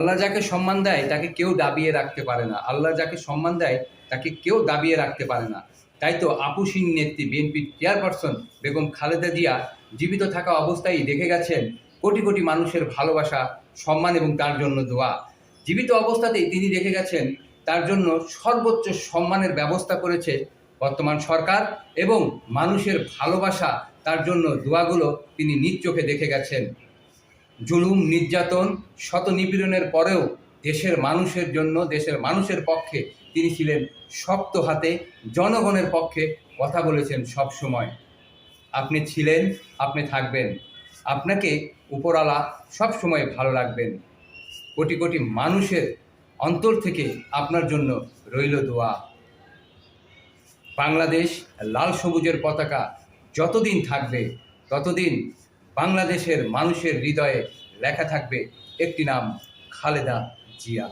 আল্লাহ যাকে সম্মান দেয় তাকে কেউ দাবিয়ে রাখতে পারে না। আল্লাহ যাকে সম্মান দেয় তাকে কেউ দাবিয়ে রাখতে পারে না। তাই তো আপসহীন নেত্রী বিএনপির চেয়ারপারসন বেগম খালেদা জিয়া জীবিত থাকা অবস্থায় দেখে গেছেন কোটি কোটি মানুষের ভালোবাসা, সম্মান এবং তার জন্য দোয়া। জীবিত অবস্থাতেই তিনি দেখে গেছেন তার জন্য সর্বোচ্চ সম্মানের ব্যবস্থা করেছে বর্তমান সরকার, এবং মানুষের ভালোবাসা, তার জন্য দোয়াগুলো তিনি নিজ চোখে দেখে গেছেন। জুলুম, নির্যাতন, শত নিপীড়নের পরেও দেশের মানুষের জন্য, দেশের মানুষের পক্ষে তিনি ছিলেন শক্ত হাতে, জনগণের পক্ষে কথা বলেছেন সব সময়। আপনি ছিলেন, আপনি থাকবেন। আপনাকে উপরওয়ালা সব সময় ভালো রাখবেন। কোটি কোটি মানুষের অন্তর থেকে আপনার জন্য রইল দোয়া। বাংলাদেশ লাল সবুজের পতাকা যতদিন থাকবে ততদিন বাংলাদেশের মানুষের হৃদয়ে লেখা থাকবে একটি নাম, খালেদা জিয়া।